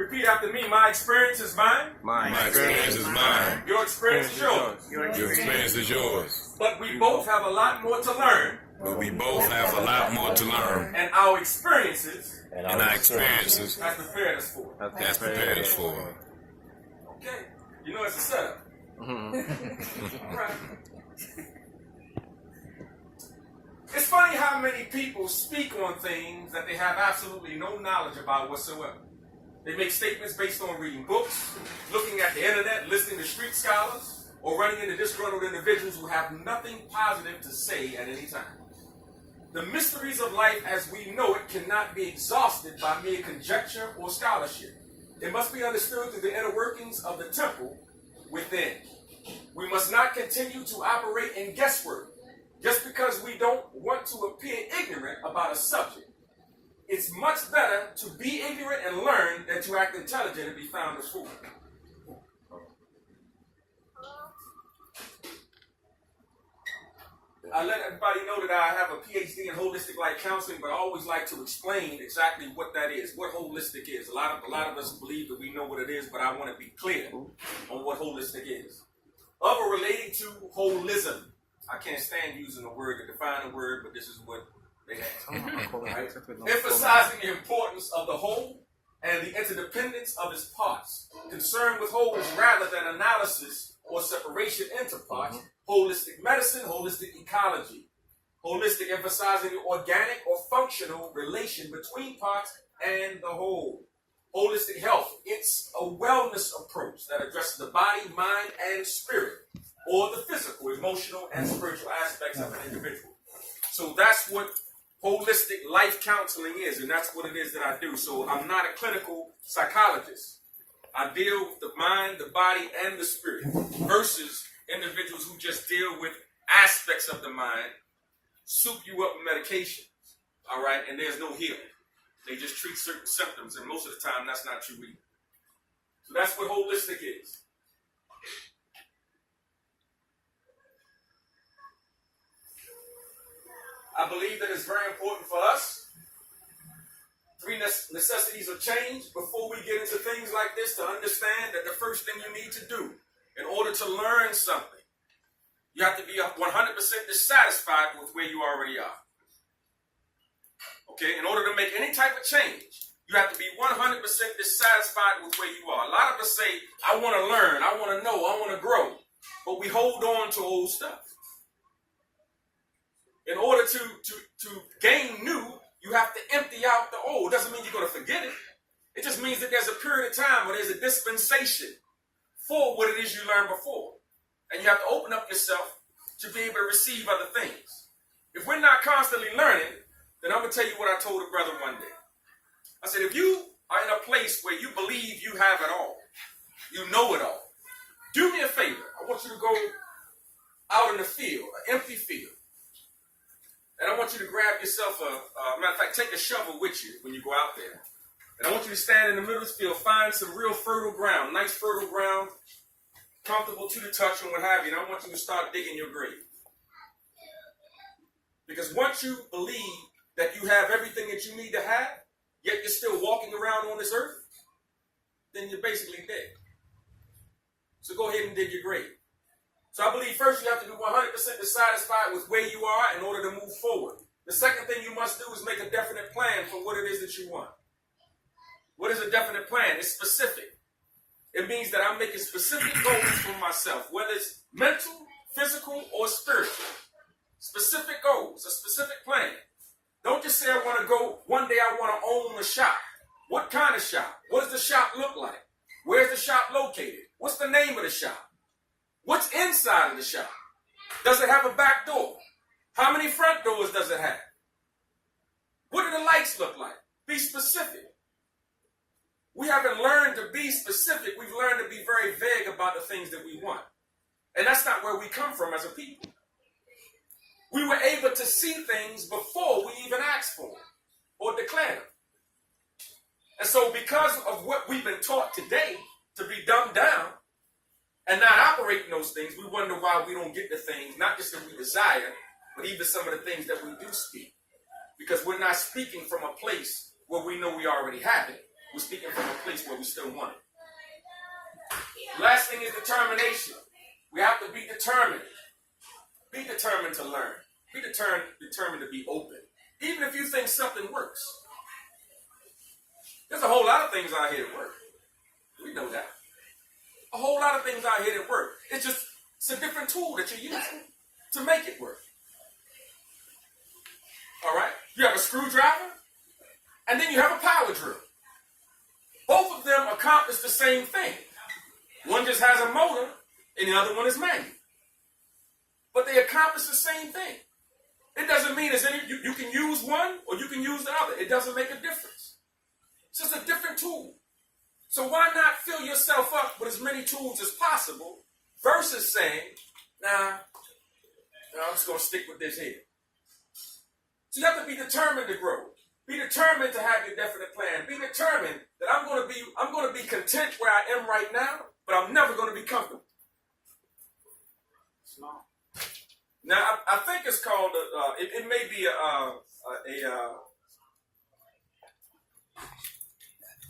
Repeat after me. My experience is mine. My experience is mine. Your experience is yours. Your experience is yours. But we both have a lot more to learn. But we both have a lot more to learn. And our experiences Has prepared us for. Okay. You know it's a setup. Right. It's funny how many people speak on things that they have absolutely no knowledge about whatsoever. They make statements based on reading books, looking at the internet, listening to street scholars, or running into disgruntled individuals who have nothing positive to say at any time. The mysteries of life as we know it cannot be exhausted by mere conjecture or scholarship. It must be understood through the inner workings of the temple within. We must not continue to operate in guesswork just because we don't want to appear ignorant about a subject. It's much better to be ignorant and learn than to act intelligent and be found as fool. I let everybody know that I have a PhD in holistic life counseling, but I always like to explain exactly what that is, what holistic is. A lot of us believe that we know what it is, but I want to be clear on what holistic is. Of or relating to holism. I can't stand using the word to define a word, but this is what they have. Right? Emphasizing the importance of the whole and the interdependence of its parts. Concern with wholes rather than analysis or separation into parts. Holistic medicine, holistic ecology. Holistic emphasizing the organic or functional relation between parts and the whole. Holistic health, it's a wellness approach that addresses the body, mind, and spirit, or the physical, emotional, and spiritual aspects of an individual. So that's what holistic life counseling is, and that's what it is that I do. So I'm not a clinical psychologist. I deal with the mind, the body, and the spirit, versus individuals who just deal with aspects of the mind, soup you up with medications, all right, and there's no healing. They just treat certain symptoms, and most of the time, that's not true either. So that's what holistic is. I believe that it's very important for us. 3 necessities of change before we get into things like this, to understand that the first thing you need to do in order to learn something, you have to be 100% dissatisfied with where you already are. Okay, in order to make any type of change, you have to be 100% dissatisfied with where you are. A lot of us say, I want to learn, I want to know, I want to grow. But we hold on to old stuff. In order to gain new, you have to empty out the old. It doesn't mean you're going to forget it. It just means that there's a period of time where there's a dispensation for what it is you learned before. And you have to open up yourself to be able to receive other things. If we're not constantly learning, then I'm going to tell you what I told a brother one day. I said, if you are in a place where you believe you have it all, you know it all, do me a favor. I want you to go out in the field, an empty field. And I want you to grab yourself matter of fact, take a shovel with you when you go out there. And I want you to stand in the middle of the field, find some real fertile ground, nice fertile ground, comfortable to the touch and what have you. And I want you to start digging your grave. Because once you believe that you have everything that you need to have, yet you're still walking around on this earth, then you're basically dead. So go ahead and dig your grave. So I believe first you have to be 100% dissatisfied with where you are in order to move forward. The second thing you must do is make a definite plan for what it is that you want. What is a definite plan? It's specific. It means that I'm making specific goals for myself, whether it's mental, physical, or spiritual. Specific goals, a specific plan. Don't just say I want to go, one day I want to own a shop. What kind of shop? What does the shop look like? Where's the shop located? What's the name of the shop? What's inside of the shop? Does it have a back door? How many front doors does it have? What do the lights look like? Be specific. We haven't learned to be specific. We've learned to be very vague about the things that we want. And that's not where we come from as a people. We were able to see things before we even asked for them or declared them. And so because of what we've been taught today to be dumbed down and not operating those things, we wonder why we don't get the things, not just that we desire, but even some of the things that we do speak. Because we're not speaking from a place where we know we already have it. We're speaking from a place where we still want it. Last thing is determination. We have to be determined. Be determined to learn. Be determined to be open. Even if you think something works. There's a whole lot of things out here that work. We know that. A whole lot of things out here that work. It's a different tool that you're using to make it work. All right? You have a screwdriver, and then you have a power drill. Both of them accomplish the same thing. One just has a motor, and the other one is manual. But they accomplish the same thing. It doesn't mean you can use one or you can use the other. It doesn't make a difference. It's just a different tool. So why not fill yourself up with as many tools as possible versus saying, nah, I'm just going to stick with this here. So you have to be determined to grow. Be determined to have your definite plan. Be determined that I'm going to be content where I am right now, but I'm never going to be comfortable. Now, I think it's called, it may be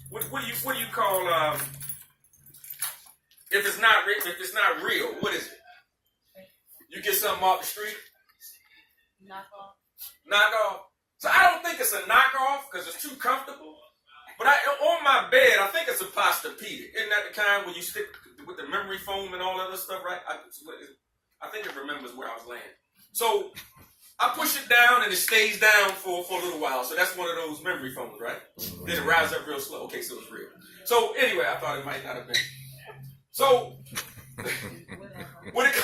what do you call, if it's not real, what is it? You get something off the street? Knockoff. So I don't think it's a knockoff because it's too comfortable. But on my bed, I think it's a Posturepedic. Isn't that the kind where you stick with the memory foam and all that other stuff, right? I think it remembers where I was laying. So I push it down and it stays down for a little while. So that's one of those memory foams, right? Then it rises up real slow. Okay, so it's real. So anyway, I thought it might not have been. So when it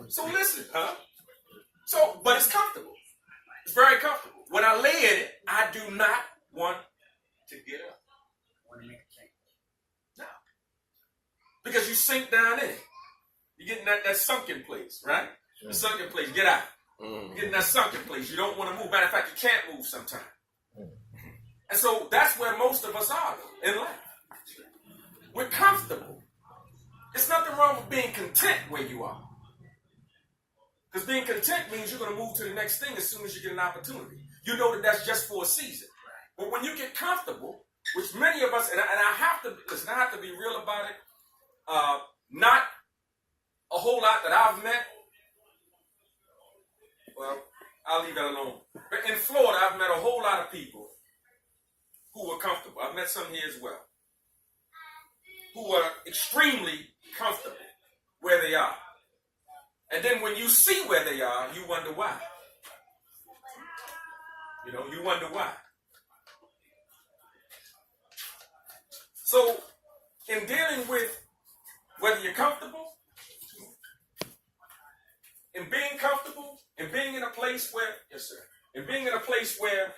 So listen, huh? So, but it's comfortable. It's very comfortable. When I lay in it, I do not want to get up. No. Because you sink down in it. You get in that sunken place, right? The sunken place, get out. You get in that sunken place. You don't want to move. Matter of fact, you can't move sometimes. And so that's where most of us are in life. We're comfortable. There's nothing wrong with being content where you are. Because being content means you're going to move to the next thing as soon as you get an opportunity. You know that that's just for a season. But when you get comfortable, which many of us, and I have to be real about it, not a whole lot that I've met. Well, I'll leave that alone. But in Florida, I've met a whole lot of people who were comfortable. I've met some here as well. Who are extremely comfortable where they are. And then when you see where they are, you wonder why. You wonder why. So, in dealing with whether you're comfortable, in being comfortable, in being in a place where, yes sir, in being in a place where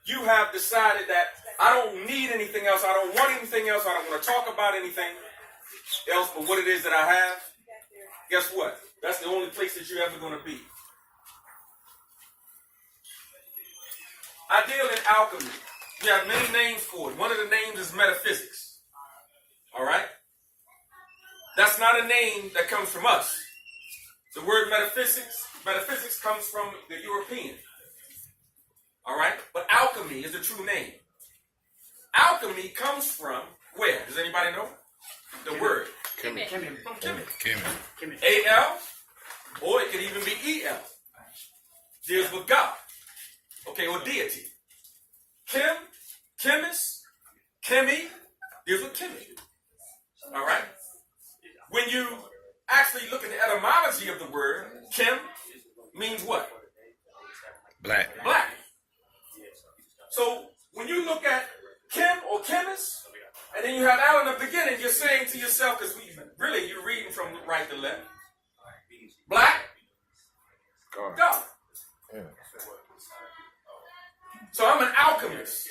you have decided that I don't need anything else, I don't want anything else, I don't want to talk about anything else but what it is that I have, guess what? That's the only place that you're ever going to be. I deal in alchemy. We have many names for it. One of the names is metaphysics. All right? That's not a name that comes from us. The word metaphysics comes from the European. All right? But alchemy is the true name. Alchemy comes from where? Does anybody know? The word. From Kemet. A-L, or it could even be E-L. Deals with God. Okay, or deity. Chemist, chemi, deals with chemistry. All right? When you actually look at the etymology of the word, chem means what? Black. So when you look at chem or chemist, and then you have Al in the beginning, you're saying to yourself, because you're reading from right to left. Black, God. Yeah. So I'm an alchemist.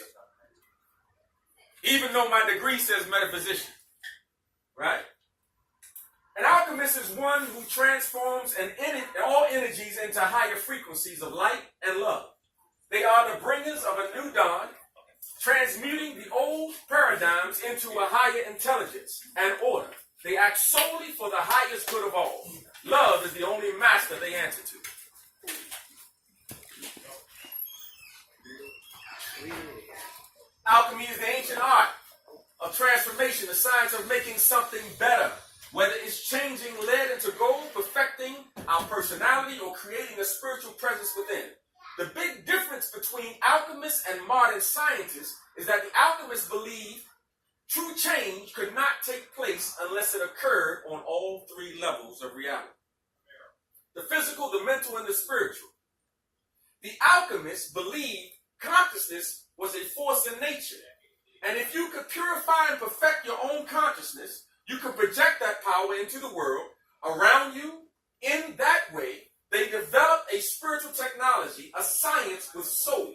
Even though my degree says metaphysician. Right? An alchemist is one who transforms all energies into higher frequencies of light and love. They are the bringers of a new dawn, transmuting the old paradigms into a higher intelligence and order. They act solely for the highest good of all. Love is the only master they answer to. Alchemy is the ancient art of transformation, the science of making something better, whether it's changing lead into gold, perfecting our personality, or creating a spiritual presence within. The big difference between alchemists and modern scientists is that the alchemists believe true change could not take place unless it occurred on all three levels of reality: the physical, the mental, and the spiritual. The alchemists believed consciousness was a force in nature. And if you could purify and perfect your own consciousness, you could project that power into the world around you. In that way, they developed a spiritual technology, a science with soul.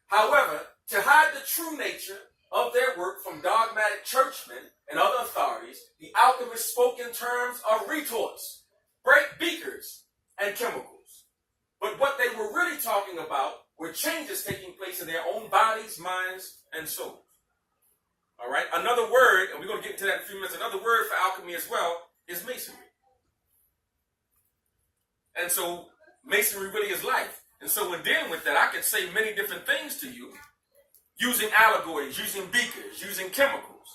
However, to hide the true nature of their work from dogmatic churchmen and other authorities, the alchemists spoke in terms of retorts, break beakers, and chemicals. But what they were really talking about were changes taking place in their own bodies, minds, and souls. All right, another word, and we're going to get into that in a few minutes, another word for alchemy as well is masonry. And so masonry really is life. And so when dealing with that, I could say many different things to you using allegories, using beakers, using chemicals.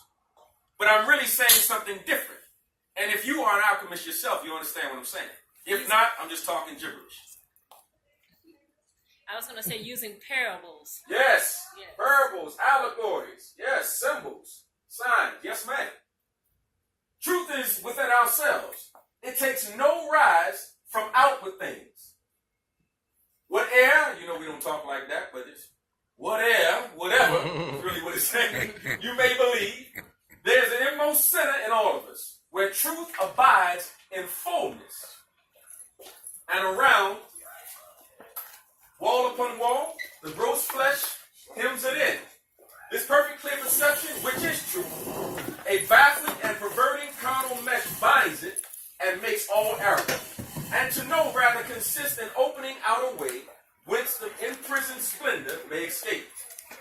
But I'm really saying something different. And if you are an alchemist yourself, you understand what I'm saying. If not, I'm just talking gibberish. I was going to say using parables. Yes. Yes. Parables, allegories. Yes. Symbols, signs. Yes, ma'am. Truth is within ourselves. It takes no rise from outward things. Whatever, we don't talk like that, but it's whatever, is really what it's saying. You may believe there's an inmost center in all of us where truth abides in fullness. And around, wall upon wall, the gross flesh hems it in. This perfect clear perception, which is truth, a baffling and perverting carnal mesh binds it and makes all error. And to know rather consists in opening out a way whence the imprisoned splendor may escape.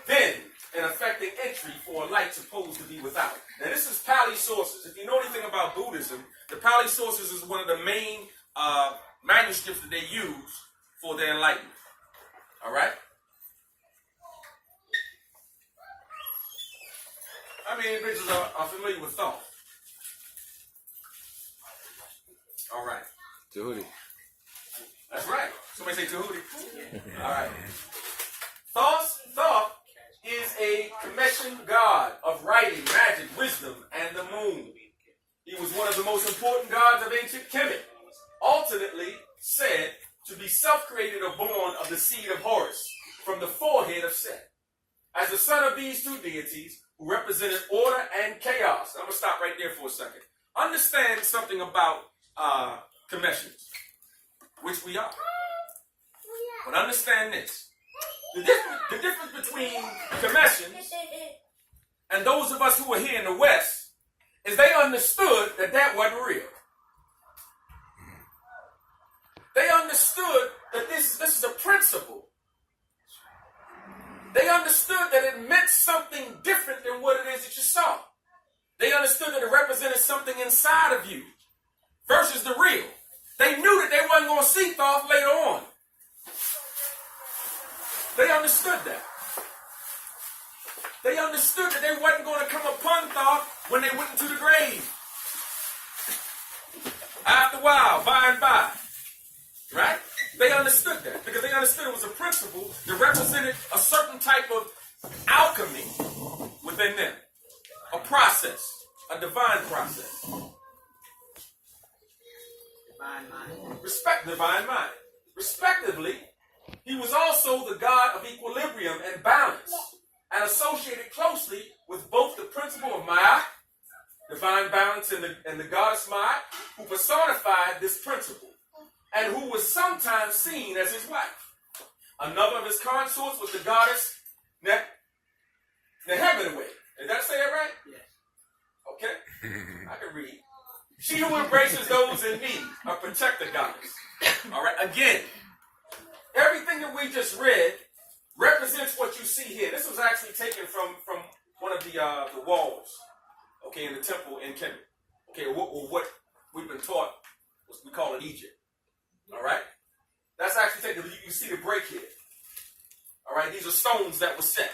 Then, in effecting entry for a light supposed to be without. Now this is Pali sources. If you know anything about Buddhism, the Pali sources is one of the main manuscripts that they use for their enlightenment. All right? How many individuals are familiar with thought? All right. Tahuti. That's right. Somebody say Tahuti. All right. Thought is a commissioned god of writing, magic, wisdom, and the moon. He was one of the most important gods of ancient Kemet, alternately said to be self-created or born of the seed of Horus, from the forehead of Set. As the son of these two deities, who represented order and chaos. I'm going to stop right there for a second. Understand something about commissions, which we are. But understand this. The difference between commissions and those of us who are here in the West is they understood that wasn't real. They understood that this is a principle. They understood that it meant something different than what it is that you saw. They understood that it represented something inside of you versus the real. They knew that they wasn't going to see thought later on. They understood that. They understood that they wasn't going to come upon thought when they went into the grave. After a while, by and by. Right? They understood that because they understood it was a principle that represented a certain type of alchemy within them. A process. A divine process. Divine mind. Divine mind. Respectively, he was also the god of equilibrium and balance, and associated closely with both the principle of Ma'at, divine balance, and the goddess Ma'at, who personified this principle, and who was sometimes seen as his wife. Another of his consorts was the goddess Nehemenwe. Did that say it right? Yes. Okay, I can read. She who embraces those in need, a protector goddess. All right, again, everything that we just read represents what you see here. This was actually taken from one of the walls, okay, in the temple in Kemet. Okay, or what we've been taught, we call it Egypt. All right, that's actually taken. You see the break here. All right, these are stones that were set.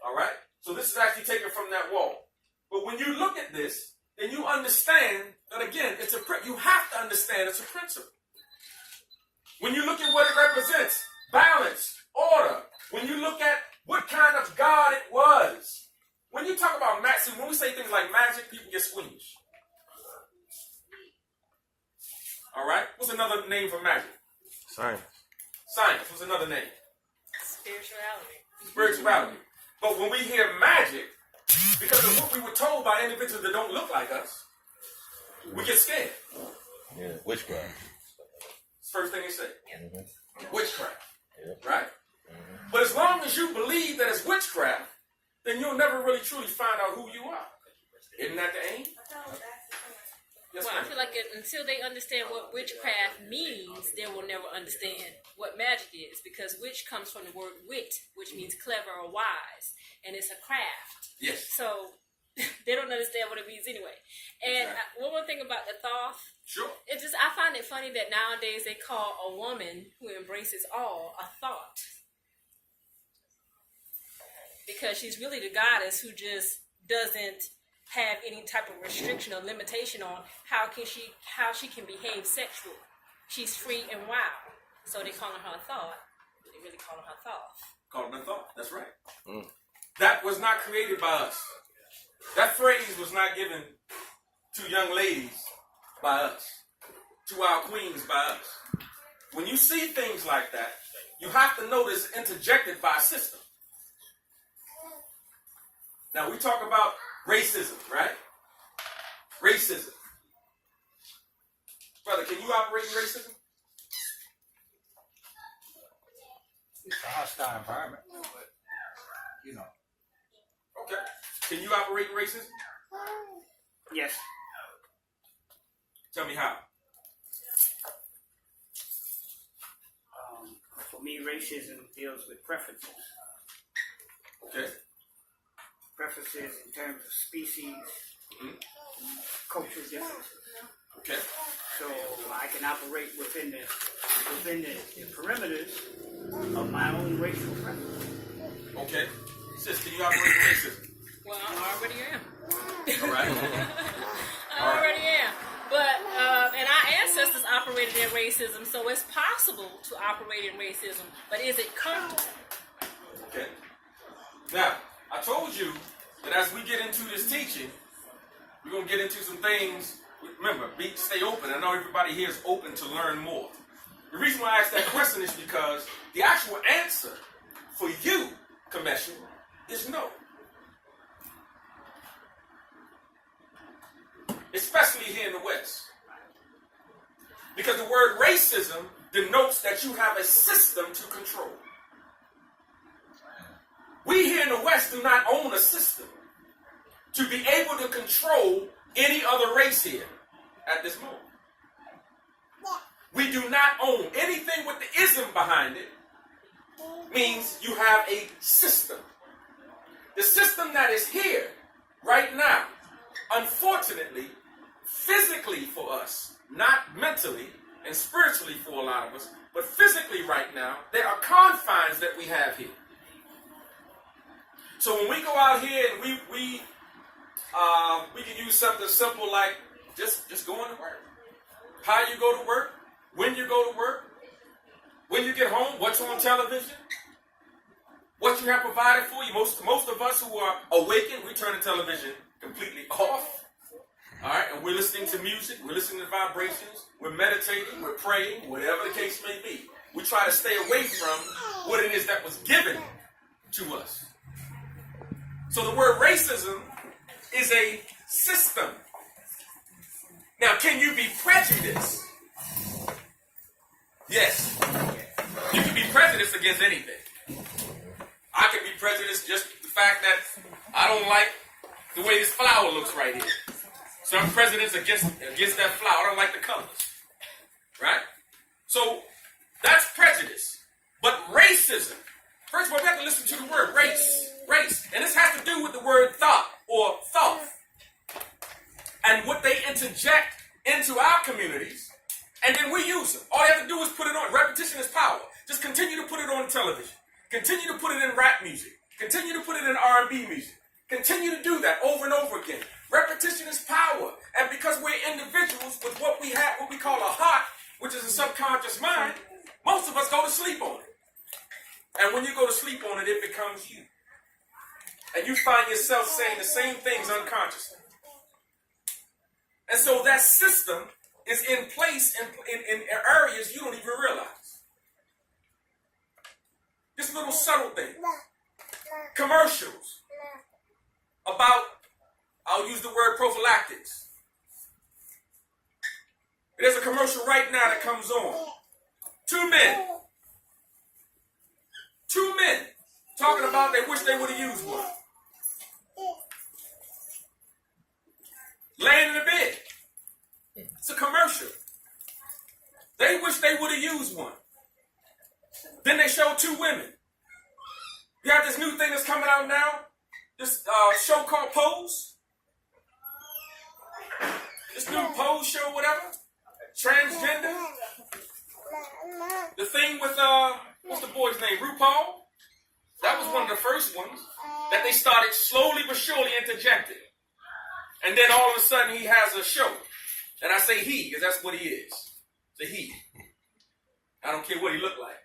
All right? So this is actually taken from that wall. But when you look at this, then you understand that, again, you have to understand it's a principle. When you look at what it represents, balance, order, when you look at what kind of God it was, when you talk about magic, when we say things like magic, people get squeamish. All right? What's another name for magic? Science. Science. What's another name? Spirituality. Spirituality. But when we hear magic, because of what we were told by individuals that don't look like us, we get scared. Yeah, witchcraft. It's the first thing they say. Mm-hmm. Witchcraft. Yep. Right? Mm-hmm. But as long as you believe that it's witchcraft, then you'll never really truly find out who you are. Isn't that the aim? Yes, Well, I ma'am. feel like until they understand what witchcraft means, they will never understand what magic is, because witch comes from the word wit, which means clever or wise, and it's a craft. Yes. So they don't understand what it means anyway. And one more thing about the thoth, Sure. I find it funny that nowadays they call a woman who embraces all a thought, because she's really the goddess who just doesn't have any type of restriction or limitation on how she can behave sexually. She's free and wild. So they calling her a thought. They really calling her thoth. Called a thought. That's right. Mm. That was not created by us. That phrase was not given to young ladies by us, to our queens by us. When you see things like that, you have to know this interjected by a system. Now we talk about racism, right? Racism. Brother, can you operate in racism? It's a hostile environment, but you know. Okay. Can you operate in racism? Yes. Tell me how. For me, racism deals with preferences. Okay. Preferences in terms of species, cultural differences. Okay. So I can operate within the perimeters of my own racial preference. Okay. Sis, can you operate in racism? Well, I already am. All right. I already am. But, and our ancestors operated in racism, so it's possible to operate in racism, but is it comfortable? Okay. Now, I told you that as we get into this teaching, we're going to get into some things. Remember, stay open. I know everybody here is open to learn more. The reason why I asked that question is because the actual answer for you, Kamesha, is no. Especially here in the West. Because the word racism denotes that you have a system to control. We here in the West do not own a system to be able to control any other race here at this moment. We do not own anything with the ism behind it. Means you have a system. The system that is here right now, unfortunately, physically for us, not mentally and spiritually for a lot of us, but physically right now, there are confines that we have here. So when we go out here and we can use something simple like just going to work. How you go to work, when you go to work, when you get home, what's on television, what you have provided for you. Most of us who are awakened, we turn the television completely off. All right, and we're listening to music, we're listening to vibrations, we're meditating, we're praying, whatever the case may be. We try to stay away from what it is that was given to us. So the word racism is a system. Now, can you be prejudiced? Yes. You can be prejudiced against anything. I can be prejudiced just the fact that I don't like the way this flower looks right here. So I'm prejudiced against that flower. I don't like the colors. Right? So that's prejudice. But racism, first of all, we have to listen to the word race. Race. And this has to do with the word thought or thought. And what they interject into our communities, and then we use them. All you have to do is put it on. Repetition is power. Just continue to put it on television. Continue to put it in rap music. Continue to put it in R&B music. Continue to do that over and over again. Repetition is power. And because we're individuals with what we have, what we call a heart, which is a subconscious mind, most of us go to sleep on it. And when you go to sleep on it, it becomes you. And you find yourself saying the same things unconsciously. And so that system is in place in areas you don't even realize. Just little subtle things. Commercials about, I'll use the word prophylactics. There's a commercial right now that comes on. Two men talking about they wish they would have used one. Laying in the bed. It's a commercial. They wish they would have used one. Then they show two women. You have this new thing that's coming out now. This show called Pose. This new Pose show, whatever. Transgender. The thing with, what's the boy's name? RuPaul. That was one of the first ones that they started slowly but surely interjecting. And then all of a sudden he has a show. And I say he, because that's what he is. It's a he. I don't care what he looked like.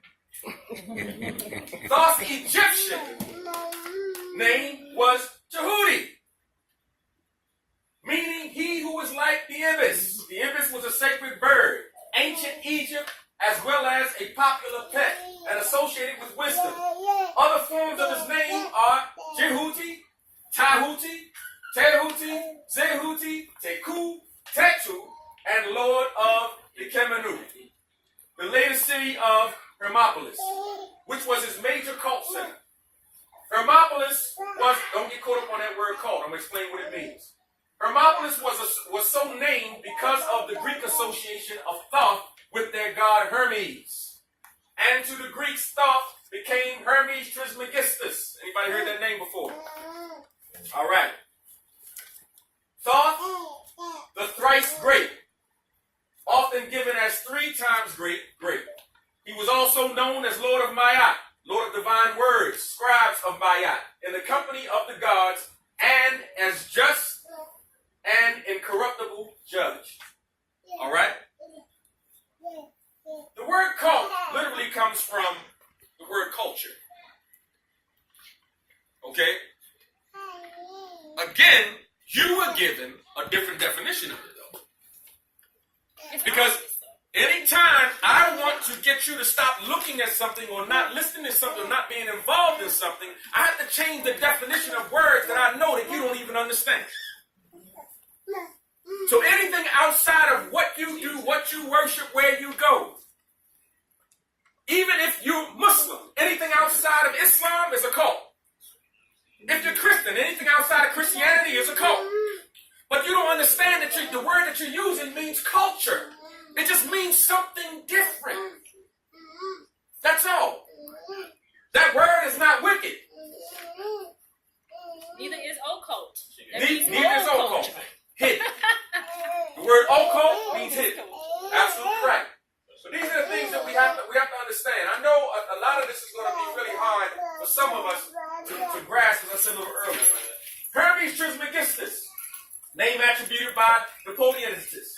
Thoth's Egyptian name was Jehudi, meaning he who is like the ibis. The ibis was a sacred bird, ancient Egypt, as well as a popular pet and associated with wisdom. Other forms of his name are Jehuti, Tahuti, Tehuti, Zehuti, Teku, Tetu, and Lord of Ikemenu, the latest city of Hermopolis, which was his major cult center. Hermopolis was, don't get caught up on that word cult, I'm going to explain what it means. Hermopolis was so named because of the Greek association of Thoth with their god Hermes. And to the Greeks, Thoth became Hermes Trismegistus. Anybody heard that name before? All right. Thoth, the thrice great, often given as 3 times great. He was also known as Lord of Mayat, Lord of divine words, scribes of Mayat, in the company of the gods, and as just and incorruptible judge. All right? The word cult literally comes from the word culture. Okay? Again, you were given a different definition of it, though. Because anytime I want to get you to stop looking at something or not listening to something or not being involved in something, I have to change the definition of words that I know that you don't even understand. So anything outside of what you do, what you worship, where you go, even if you're Muslim, anything outside of Islam is a cult. If you're Christian, anything outside of Christianity is a cult. But you don't understand that the word that you're using means culture. It just means something different. That's all. That word is not wicked. Neither is occult. Neither is occult. Hidden. The word occult means hidden. Absolutely right. So these are the things that we have to understand. I know a lot of this is going to be really hard for some of us to grasp, as I said a little earlier. Hermes Trismegistus, name attributed by Napoleonitis,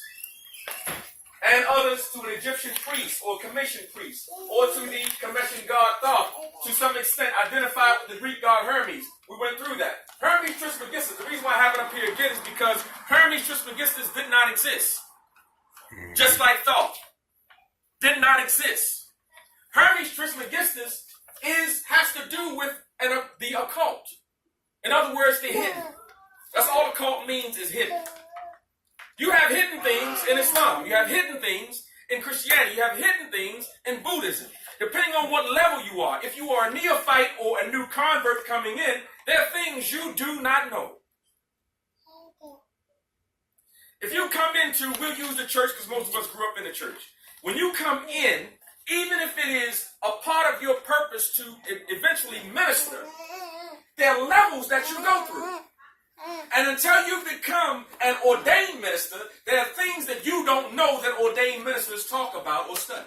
and others to an Egyptian priest or commission priest, or to the commission god Thoth, to some extent identified with the Greek god Hermes. We went through that. Hermes Trismegistus, the reason why I have it up here again is because Hermes Trismegistus did not exist. Just like Thoth did not exist. Hermes Trismegistus has to do with the occult. In other words, the hidden. That's all occult means, is hidden. You have hidden things in Islam. You have hidden things in Christianity. You have hidden things in Buddhism. Depending on what level you are. If you are a neophyte or a new convert coming in, there are things you do not know. If you come into, we'll use the church because most of us grew up in the church. When you come in, even if it is a part of your purpose to eventually minister, there are levels that you go through. And until you become an ordained minister, there are things that you don't know that ordained ministers talk about or study.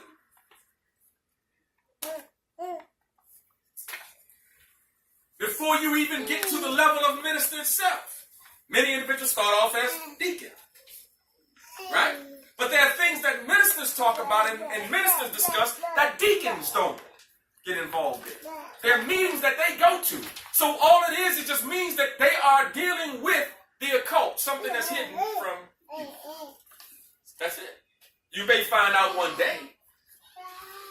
Before before you even get to the level of minister itself. Many individuals start off as deacon, right? But there are things that ministers talk about and ministers discuss that deacons don't get involved in. There are meetings that they go to. So all it is, it just means that they are dealing with the occult, something that's hidden from you. That's it. You may find out one day,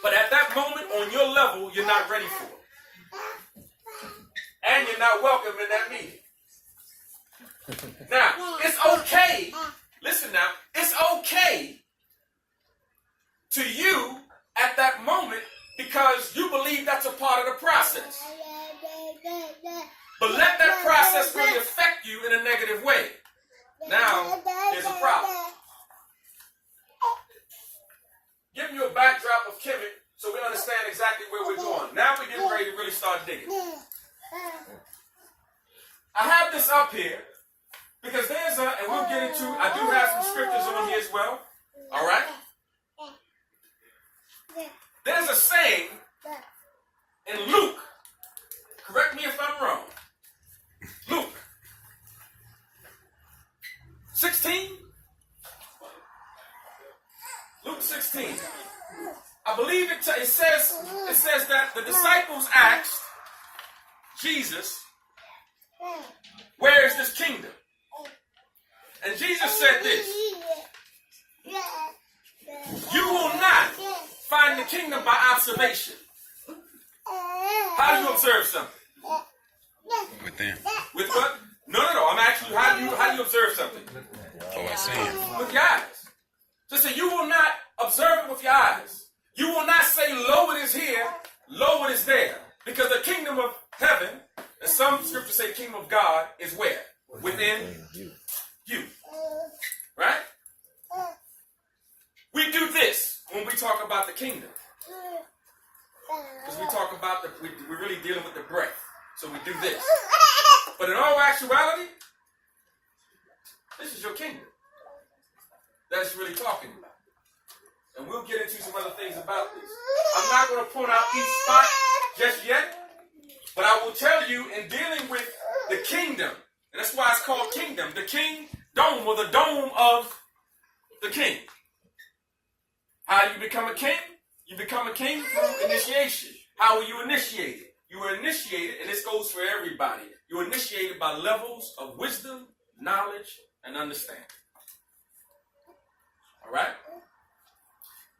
but at that moment on your level, you're not ready for it. And you're not welcome in that meeting. Now, it's okay. Listen now, it's okay to you at that moment because you believe that's a part of the process. But let that process really affect you in a negative way. Now, there's a problem. Giving you a backdrop of Kemet so we understand exactly where we're going. Now we're getting ready to really start digging. I have this up here because there's a, and we'll get into, I do have some scriptures on here as well. All right? There's a saying in Luke, correct me if I'm wrong, Luke 16? Luke 16. I believe it says that the disciples asked Jesus, where is this kingdom? And Jesus said this, you will not find the kingdom by observation. How do you observe something? With them. With what? No. I'm asking you, how do you observe something? Oh, I see. With your eyes. So say you will not observe it with your eyes. You will not say, lo, it is here, lo, it is there. Because the kingdom of heaven, and some scriptures say kingdom of God, is where? Within you. Right? We do this when we talk about the kingdom. Because we talk about we're really dealing with the breath. So we do this. But in all actuality, this is your kingdom that it's really talking about. And we'll get into some other things about this. I'm not going to point out each spot just yet, but I will tell you in dealing with the kingdom, and that's why it's called kingdom, the king dome, or the dome of the king. How do you become a king? You become a king through initiation. How were you initiated? You were initiated, and this goes for everybody. You were initiated by levels of wisdom, knowledge, and understanding. All right?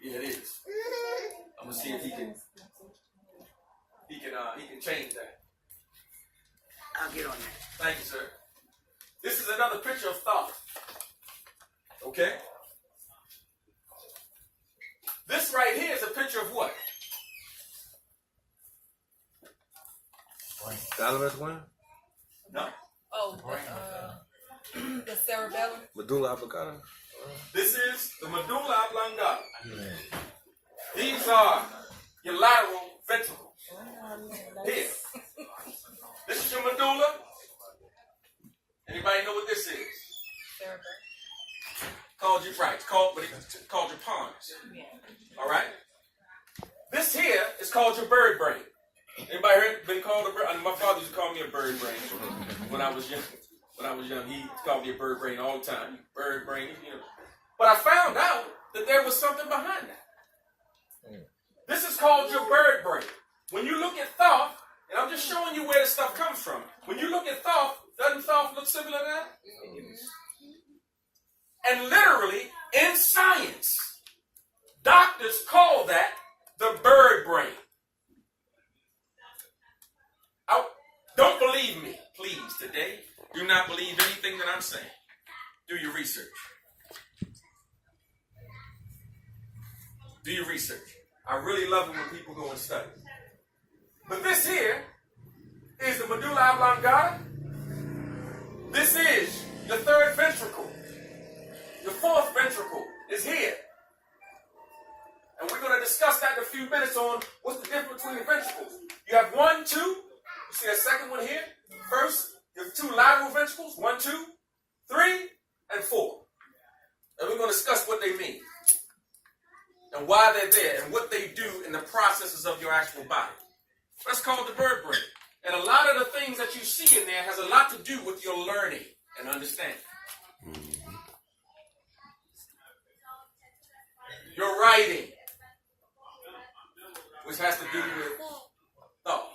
Yeah, it is. I'm gonna see if he can change that. I'll get on that. Thank you, sir. This is another picture of thought. Okay? This right here is a picture of what? Thalamus one? No. Oh, the cerebellum. Medulla oblongata? This is the medulla oblongata. These are your lateral ventricles. Here. This is your medulla. Anybody know what this is? Cerebellum. Called your right. It's called your pons. All right. This here is called your bird brain. Anybody been called a bird? My father used to call me a bird brain when I was young. He called me a bird brain all the time. Bird brain, you know. But I found out that there was something behind that. This is called your bird brain. When you look at thought, and I'm just showing you where this stuff comes from. When you look at thought, doesn't thought look similar to that? And literally, in science, doctors call that the bird brain. Don't believe me, please, today. Do not believe anything that I'm saying. Do your research. Do your research. I really love it when people go and study. But this here is the medulla oblongata. This is your third ventricle. Your fourth ventricle is here. And we're going to discuss that in a few minutes on what's the difference between the ventricles. You have 1, 2. You see a second one here? First, you have 2 lateral ventricles. 1, 2, 3, and 4. And we're going to discuss what they mean. And why they're there. And what they do in the processes of your actual body. That's called the bird brain. And a lot of the things that that you see in there has a lot to do with your learning and understanding. Your writing, which has to do with thought,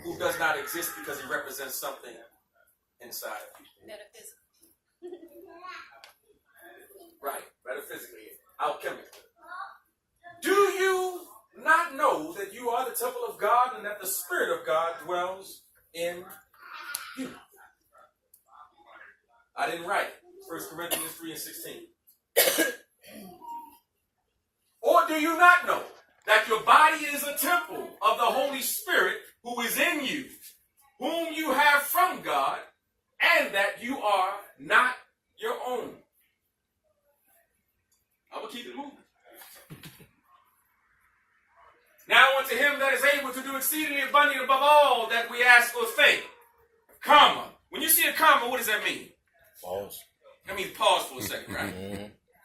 who does not exist because he represents something inside of you. Metaphysical. Right, metaphysically, alchemically. Do you not know that you are the temple of God and that the Spirit of God dwells in you? I didn't write 1 Corinthians 3:16. Or do you not know that your body is a temple of the Holy Spirit who is in you, whom you have from God, and that you are not your own? I'm going to keep it moving. Now unto him that is able to do exceedingly abundantly above all that we ask or think. Comma. When you see a comma, what does that mean? Pause. That means pause for a second, right?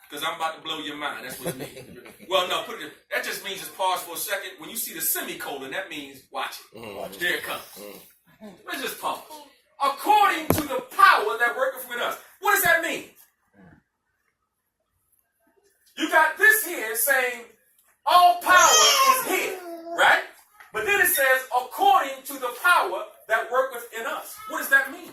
Because I'm about to blow your mind. That's what it means. Well, no, that just means just pause for a second. When you see the semicolon, that means watch it. There it comes. Let's just pause. According to the power that worketh within us. What does that mean? You got this here saying all power is here, right? But then it says according to the power that worketh in us. What does that mean?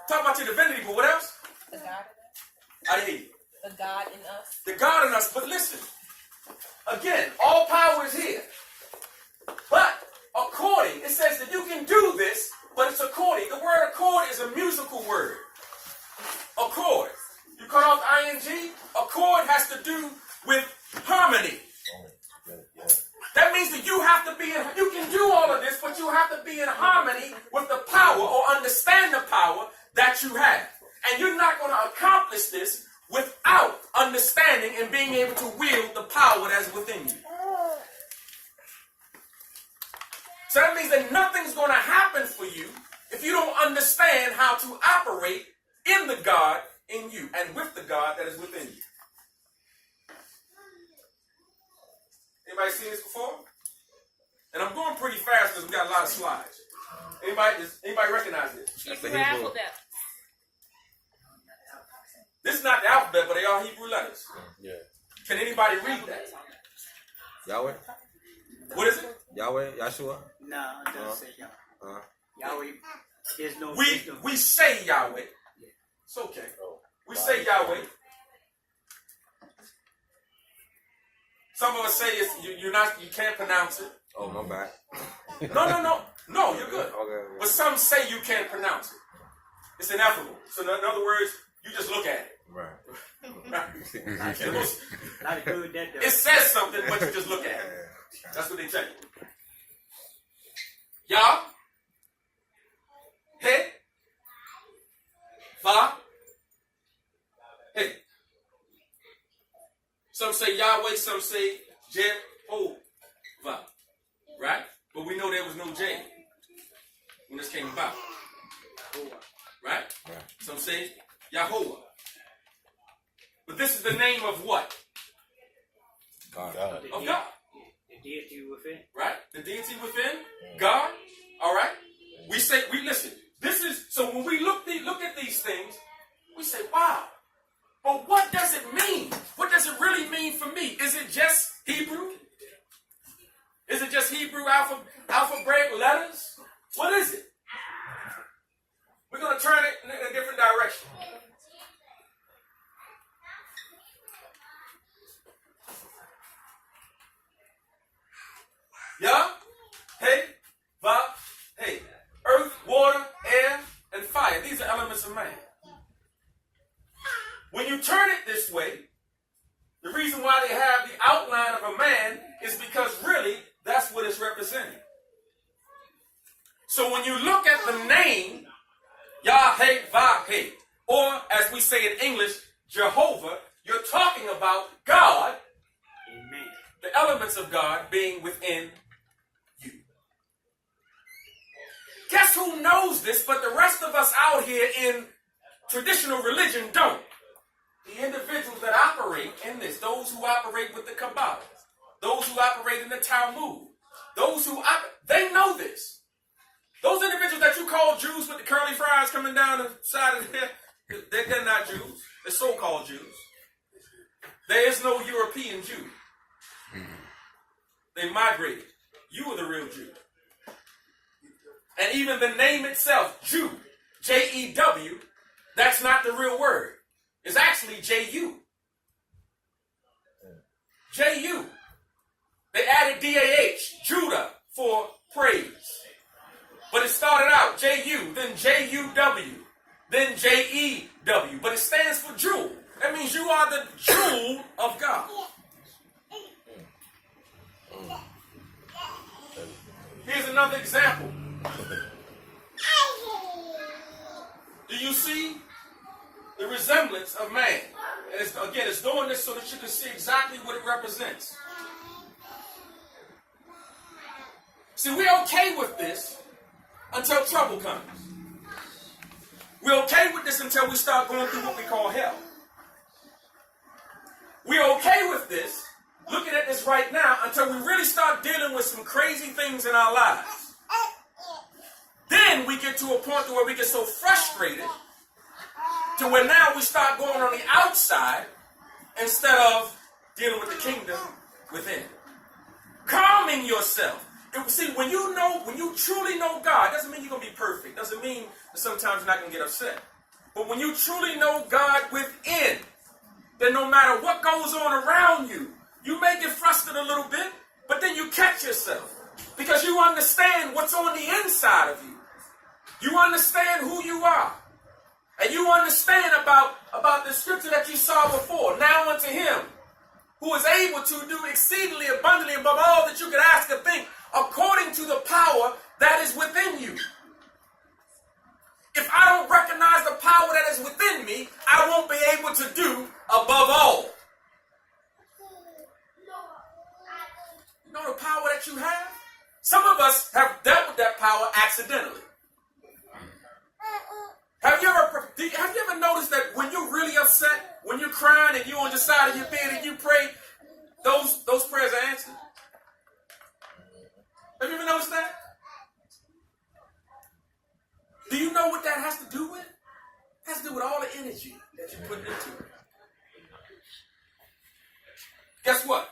Talk about your divinity, but what else? The God in us. I didn't hear you. The God in us. The God in us. But listen, again, all power is here. But according, it says that you can do this, but it's according. The word accord is a musical word. Accord. You cut off ing. Accord has to do with harmony. That means that you have to be in, you can do all of this, but you have to be in harmony with the power or understand the power that you have. And you're not going to accomplish this without understanding and being able to wield the power that's within you. So that means that nothing's going to happen for you if you don't understand how to operate in the God in you and with the God that is within you. Anybody seen this before? And I'm going pretty fast because we got a lot of slides. Anybody recognize this? Hebrew alphabet. This is not the alphabet, but they are Hebrew letters. Yeah. Can anybody read that? Yahweh? What is it? Yahweh? Yahshua? No, it doesn't say Yahweh. Yahweh, there's no. We say Yahweh. It's okay. We say Yahweh. Some of us say it's, you can't pronounce it. Oh, my bad. No, you're good. Okay. But some say you can't pronounce it. It's ineffable. So in other words, you just look at it. Right. Not good that It says something, but you just look at it. That's what they tell you. Yah, He, Va, He. Some say Yahweh, some say Jehovah. Right? But we know there was no J when this came about. Right? Some say Yahovah. But this is the name of what? God. Of God. The deity within. Right? The deity within. God. All right? We listen. This is, so when we look at these things, we say, wow. But what does it mean? What does it really mean for me? Is it just Hebrew? Is it just Hebrew alphabet letters? What is it? We're going to turn it in a different direction. Yah, He, Va, He. Earth, water, air, and fire. These are elements of man. When you turn it this way, the reason why they have the outline of a man is because really that's what it's representing. So when you look at the name Yahweh, or as we say in English, Jehovah, you're talking about God, Amen. the elements of God being within you. Guess who knows this, but the rest of us out here in traditional religion don't. The individuals that operate in this, those who operate with the Kabbalah, those who operate in the Talmud, those who they know this. Those individuals that you call Jews with the curly fries coming down the side of their head, they're not Jews. They're so-called Jews. There is no European Jew. They migrated. You are the real Jew. And even the name itself, Jew, J-E-W, that's not the real word. It's actually J-U. J-U. They added D-A-H, Judah, for praise. But it started out J-U, then J-U-W, then J-E-W. But it stands for jewel. That means you are the jewel of God. Here's another example. Do you see the resemblance of man? And it's doing this so that you can see exactly what it represents. See, we're okay with this until trouble comes. We're okay with this until we start going through what we call hell. We're okay with this, looking at this right now, until we really start dealing with some crazy things in our lives. Then we get to a point where we get so frustrated to where now we start going on the outside instead of dealing with the kingdom within. Calming yourself. See, when you truly know God, doesn't mean you're going to be perfect. Doesn't mean that sometimes you're not going to get upset. But when you truly know God within, then no matter what goes on around you, you may get frustrated a little bit, but then you catch yourself. Because you understand what's on the inside of you. You understand who you are. And you understand about the scripture that you saw before. Now unto him who is able to do exceedingly abundantly above all that you could ask or think, according to the power that is within you. If I don't recognize the power that is within me, I won't be able to do above all. You know the power that you have? Some of us have dealt with that power accidentally. Have you ever noticed that when you're really upset, when you're crying and you're on the side of your bed and you pray, those prayers are answered? Have you ever noticed that? Do you know what that has to do with? It has to do with all the energy that you put into it. Guess what?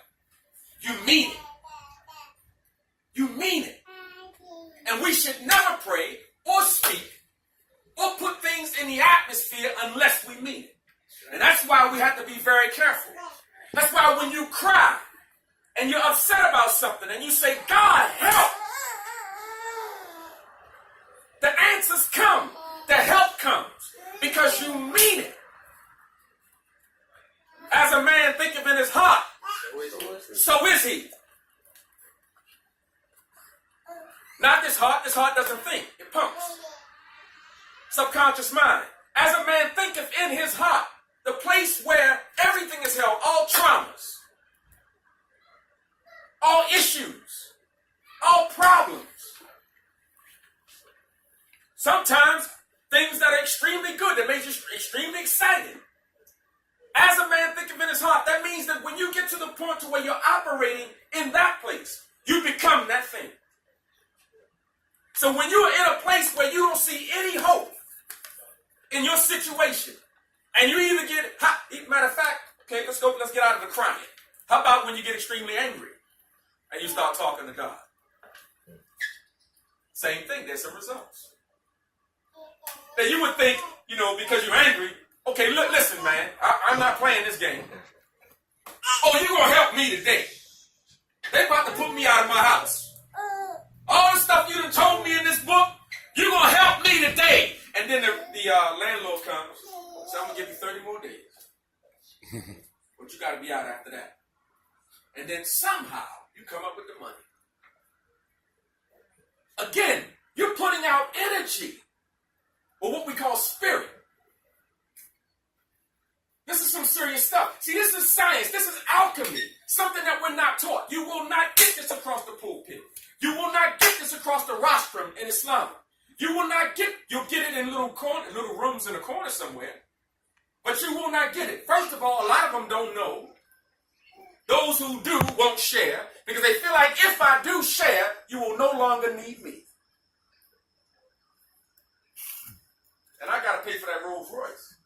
You mean it. You mean it. And we should never pray or speak or put things in the atmosphere unless we mean it. And that's why we have to be very careful. That's why when you cry and you're upset about something and you say, God, help, the answers come, the help comes, because you mean it. As a man thinketh in his heart, so is he. Not this heart doesn't think, it pumps. Subconscious mind. As a man thinketh in his heart, the place where everything is held, all traumas, all issues, all problems. Sometimes things that are extremely good, that make you extremely excited. As a man thinketh in his heart, that means that when you get to the point to where you're operating in that place, you become that thing. So when you're in a place where you don't see any hope in your situation, and you either matter of fact, okay, let's get out of the crying. How about when you get extremely angry and you start talking to God? Same thing, there's some results. Now you would think, because you're angry, okay, listen, man, I'm not playing this game. Oh, you're going to help me today. They're about to put me out of my house. All the stuff you done told me in this book, you're going to help me today. And then the landlord comes, so I'm going to give you 30 more days. But you got to be out after that. And then somehow you come up with the money. Again, you're putting out energy, or what we call spirit. This is some serious stuff. See, this is science. This is alchemy. Something that we're not taught. You will not get this across the pulpit. You will not get this across the rostrum in Islam. You'll get it in little rooms in a corner somewhere. But you will not get it. First of all, a lot of them don't know Those who do won't share because they feel like if I do share, you will no longer need me. And I got to pay for that Rolls Royce.